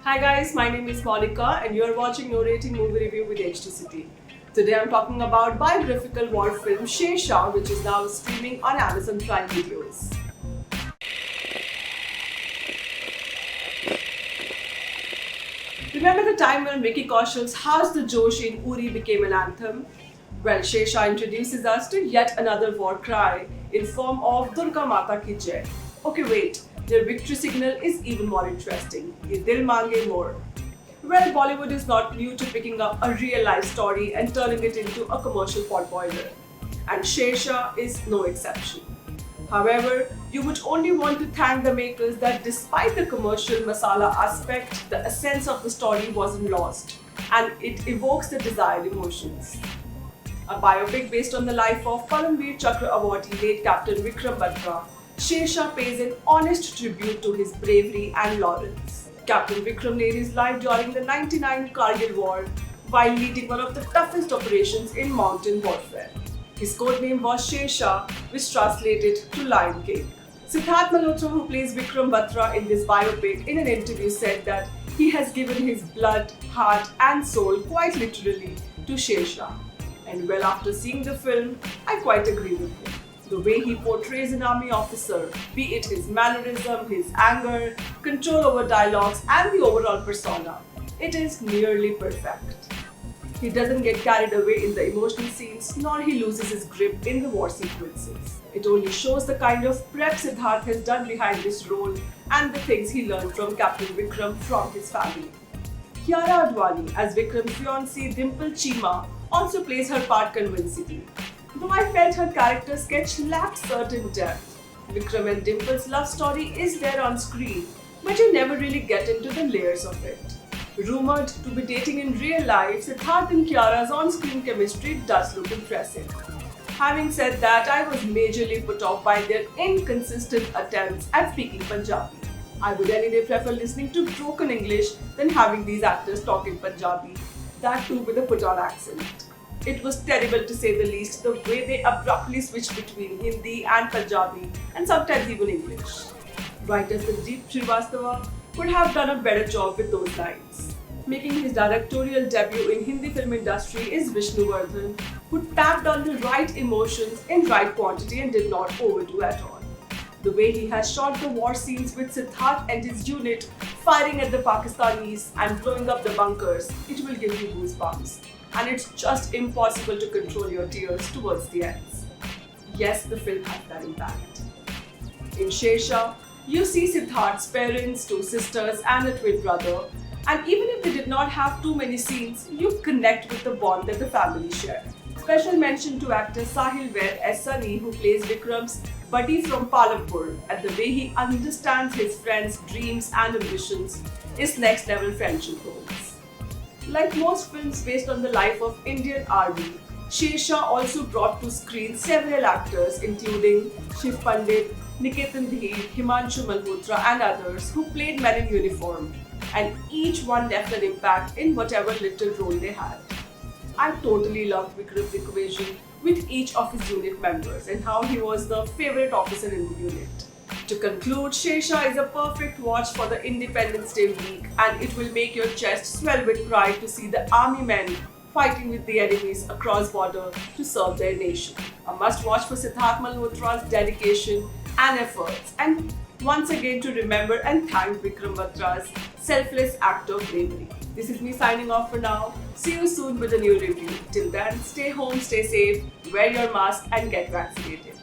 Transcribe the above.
Hi guys, my name is Monica and you are watching No Rating Movie Review with HT City. Today I'm talking about biographical war film Sher which is now streaming on Amazon Prime Videos. Remember the time when Vicky Kaushal's How's the Josh in Uri became an anthem? Well, Sher introduces us to yet another war cry in form of Durga Mata Ki Jai. Okay, wait. Their victory signal is even more interesting. Ye Dil Mange More. Well, Bollywood is not new to picking up a real life story and turning it into a commercial potboiler. And Sher is no exception. However, you would only want to thank the makers that despite the commercial masala aspect, the essence of the story wasn't lost and it evokes the desired emotions. A biopic based on the life of Paramveer Chakra awardee late Captain Vikram Batra, Sher pays an honest tribute to his bravery and laurels. Captain Vikram laid his life during the 99 Kargil War while leading one of the toughest operations in mountain warfare. His code name was Sher, which translated to Lion King. Siddharth Malhotra, who plays Vikram Batra in this biopic, in an interview said that he has given his blood, heart and soul quite literally to Sher. And well, after seeing the film, I quite agree with him. The way he portrays an army officer, be it his mannerism, his anger, control over dialogues and the overall persona, it is nearly perfect. He doesn't get carried away in the emotional scenes, nor he loses his grip in the war sequences. It only shows the kind of prep Siddharth has done behind this role and the things he learned from Captain Vikram from his family. Kiara Advani as Vikram's fiancée Dimple Chima also plays her part convincingly. Though I felt her character sketch lacked certain depth. Vikram and Dimple's love story is there on screen, but you never really get into the layers of it. Rumoured to be dating in real life, Siddharth and Kiara's on-screen chemistry does look impressive. Having said that, I was majorly put off by their inconsistent attempts at speaking Punjabi. I would any day prefer listening to broken English than having these actors talk in Punjabi, that too with a put-on accent. It was terrible to say the least, the way they abruptly switched between Hindi and Punjabi and sometimes even English. Writer Sanjeev Srivastava could have done a better job with those lines. Making his directorial debut in Hindi film industry is Vishnu Vardhan, who tapped on the right emotions in right quantity and did not overdo at all. The way he has shot the war scenes with Siddharth and his unit firing at the Pakistanis and blowing up the bunkers, it will give you goosebumps. And it's just impossible to control your tears towards the ends. Yes, the film had that impact. In Sher, you see Siddharth's parents, two sisters and a twin brother, and even if they did not have too many scenes, you connect with the bond that the family share. Special mention to actor Sahil Vaid as Sunny, who plays Vikram's buddy from Palampur, and the way he understands his friends' dreams and ambitions is next level friendship goals. Like most films based on the life of Indian Army, Sher also brought to screen several actors including Shiv Pandit, Niketan Dheer, Himanshu Malhotra and others who played men in uniform, and each one left an impact in whatever little role they had. I totally loved Vikram's equation with each of his unit members and how he was the favourite officer in the unit. To conclude, Sher is a perfect watch for the Independence Day week, and it will make your chest swell with pride to see the army men fighting with the enemies across border to serve their nation. A must watch for Siddharth Malhotra's dedication and efforts, and once again to remember and thank Vikram Batra's selfless act of bravery. This is me signing off for now. See you soon with a new review. Till then, stay home, stay safe, wear your mask and get vaccinated.